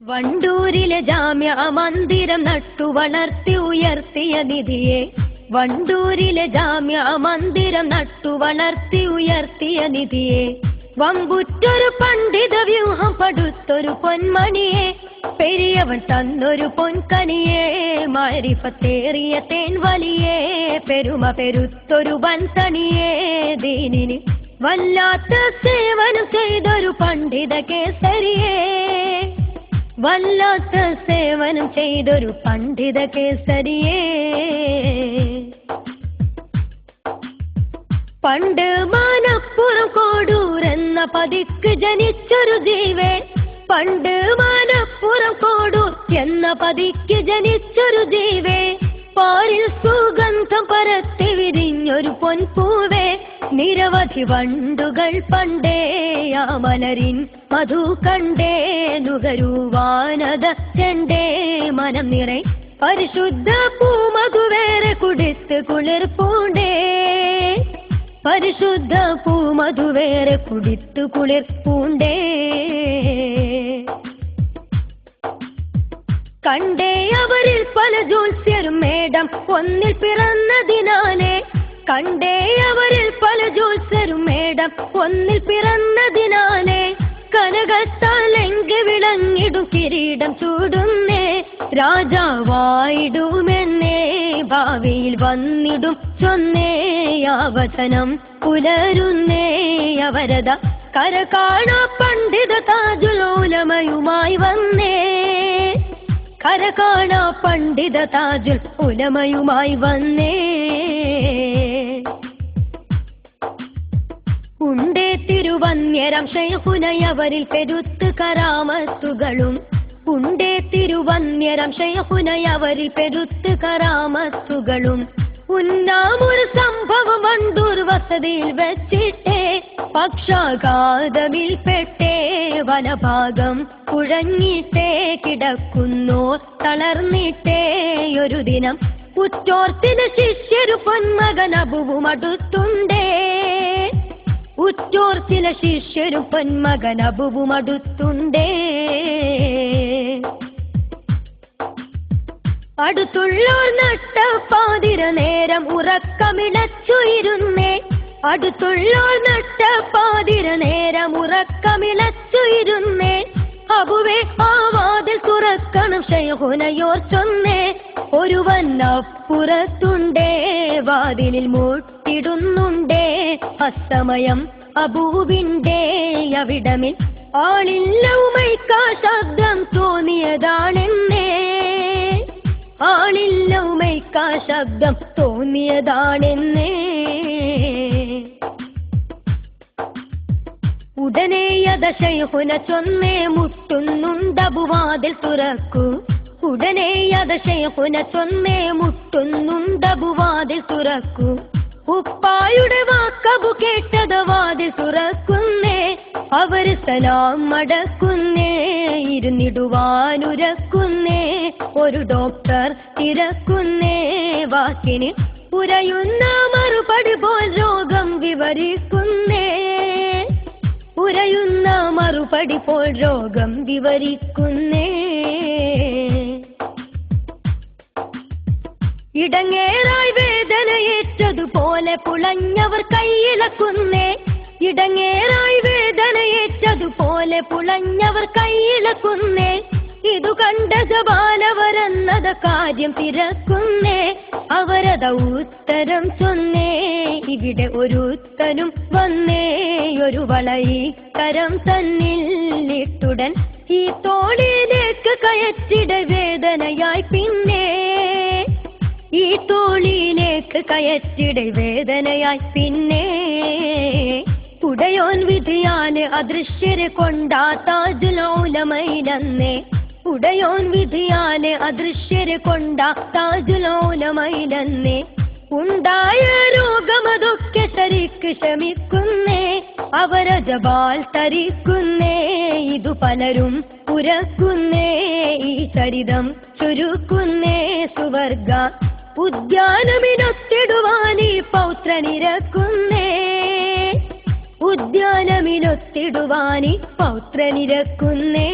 വണ്ടൂരിലെ ജാമ്യ മന്ദിരം നട്ടു വളർത്തി ഉയർത്തിയ നിധിയെ, വണ്ടൂരിലെ ജാമ്യ മന്ദിരം നട്ടു വളർത്തി ഉയർത്തിയ നിധിയെ, വമ്പുറ്റൊരു പണ്ഡിത വ്യൂഹം പടുത്തൊരു പൊന്മണിയെ, പെരിയവൻ തന്നൊരു പൊൻകനിയെ, മാരിഫത്തേറിയ തേൻവലിയെ, പെരുമ പെരുത്തൊരു വൻതണിയെ, ദീനിന് വല്ലാത്ത സേവനം ചെയ്തൊരു പണ്ഡിത കേസരിയെ, വല്ലാത്ത സേവനം ചെയ്തൊരു പണ്ഡിത കേസരിയെ. പണ്ട് മാനപ്പുറം കോടൂർ എന്ന പതിക്ക് ജനിച്ചൊരു ജീവേ, പണ്ട് മാനപ്പുറം കോടൂർ എന്ന പതിക്ക് ജനിച്ചൊരു ജീവേ, പാരിൽ സുഗന്ധം പരത്തി വിരിഞ്ഞൊരു പൊൻപൂവേ, നിരവധി വണ്ടുകൾ പണ്ടേ ആ മലരിൻ മധു കണ്ടേ, നുകരുവാനത ചെണ്ടേ മനം നിറേ പരിശുദ്ധ പൂമധുവേറെ കുടിത്ത് കുളിർ പൂണ്ടേ, പരിശുദ്ധ പൂമധുവേറെ കുടിത്തു കുളിർ പൂണ്ടേ. കണ്ടേ അവരിൽ പല ജ്യോത്സ്യരും മേടം ഒന്നിൽ പിറന്നതിനാലേ, കണ്ടേ അവരിൽ പല ജ്യോത്സ്യരും മേടം ഒന്നിൽ പിറന്നതിനാലേ, കനകത്താലെങ്കി വിളങ്ങിടും കിരീടം ചൂടുന്നേ, രാജാവായിടുമെന്നേ ഭാവിയിൽ വന്നിടും ചൊന്നേ, യാവചനം പുലരുന്നേ അവരത കരകാണ പണ്ഡിത താജുൽ ഉലമയുമായി വന്നേ, കരകാണ പണ്ഡിത താജുൽ ഉലമയുമായി വന്നേ. ഉണ്ടേ തിരുവന്യരം ശൈഖുനയവരിൽ പെരുത്ത് കറാമത്തുകളും, ഉണ്ടേ തിരുവന്യരം ശൈഖുനയവരിൽ പെരുത്ത് കറാമത്തുകളും, ഉന്നാമൊരു സംഭവം വണ്ടൂർ വസതിയിൽ വെച്ചിട്ടേ, പക്ഷാഘാതമിൽ പെട്ടേ വനഭാഗം കുഴഞ്ഞിട്ടേ, കിടക്കുന്നോർ തളർന്നിട്ടേ ഒരു ദിനം, ഉറ്റോർത്തിന് ശിഷ്യരു പൊന്മകൻ അബുവും അടുത്തുണ്ടേ, ഉറ്റോർത്തിന് ശിഷ്യരു പൊന്മകൻ അബുവും അടുത്തുണ്ടേ. അടുത്തുള്ളോർ നട്ട പാതിര നേരം ഉറക്കമിളച്ചുയിരുന്നേ, അടുത്തുള്ളോർ നട്ട പാതിര നേരം ഉറക്കമിളച്ചുയിരുന്നേ, അബുവേ ആ വാതിൽ തുറക്കണം ശൈഖുനയോർ ചൊന്നേ, ഒരുവൻ അപ്പുറത്തുണ്ടേ വാതിലിൽ മുട്ടിടുന്നുണ്ടേ, അസമയം അബൂവിൻ്റെ അവിടമിൽ ആളില്ല ഉമൈക്കാ ശബ്ദം തോന്നിയതാണെന്നേ, ആളില്ല ഉമൈക്കാ ശബ്ദം തോന്നിയതാണെന്നേ. ഉടനെ യദ ശൈഖുന ചൊന്നേ മുട്ടുന്നുണ്ടബുവാതിൽ തുറക്കൂ, ഉടനെ യദ ശൈഖുന ചൊന്നേ മുട്ടുന്നുണ്ടബുവാതിൽ തുറക്കൂ, ഉപ്പായുടെ വാക്കബു കേട്ടത് വാതിൽ തുറക്കുന്നേ, അവർ സലാം മടക്കുന്നേ, ഇരുന്നിടുവാനുരക്കുന്നേ, ഒരു ഡോക്ടർ തിരക്കുന്നേ, വാക്കിന് ഉരയുന്ന മറുപടി പോൽ രോഗം വിവരിക്കുന്നേ, ഉരയുന്ന മറുപടി പോൽ രോഗം വിവരിക്കുന്നേ. ഇടങ്ങേറായി വേദനയേറ്റതുപോലെ പുളഞ്ഞവർ കൈയിളക്കുന്നേ, ഇടങ്ങേറായി വേദനയേറ്റതുപോലെ പുളഞ്ഞവർ കൈയിളക്കുന്നേ, ഇതു കണ്ട ജബാലവരെന്നത് കാര്യം തിരക്കുന്നേ, അവരത ഉത്തരം ചൊന്നേ, ഇവിടെ ഒരുത്തനും വന്നേ, ഒരു വളയിക്കരം തന്നിൽ ഇട്ടുടൻ ഈ തോളിലേക്ക് കയറ്റിട വേദനയായി പിന്നെ, ഈ തോളിലേക്ക് കയറ്റിട വേദനയായി പിന്നെ. ഉടയോൻ വിധിയാല് അദൃശ്യരെ കൊണ്ടാ താജുൽ ഉലമയിലെന്നേ, ഉടയോൻ വിധിയാല് അദൃശ്യരെ കൊണ്ടാ താജുൽ ഉലമയിലെന്നേ, ഉണ്ടായ രോഗമതൊക്കെ ശരിക്ക് ശമിക്കുന്നേ, അവര ജബാൽ തരിക്കുന്നേ, ഇതു പലരും പുരക്കുന്നേ, ഈ ചരിതം ചുരുക്കുന്നേ, സുവർഗ ഉദ്യാനമിനൊത്തിടുവാനീ പൗത്രനിരക്കുന്നേ, ഉദ്യാനമിനൊത്തിടുവാനി പൗത്രനിരക്കുന്നേ.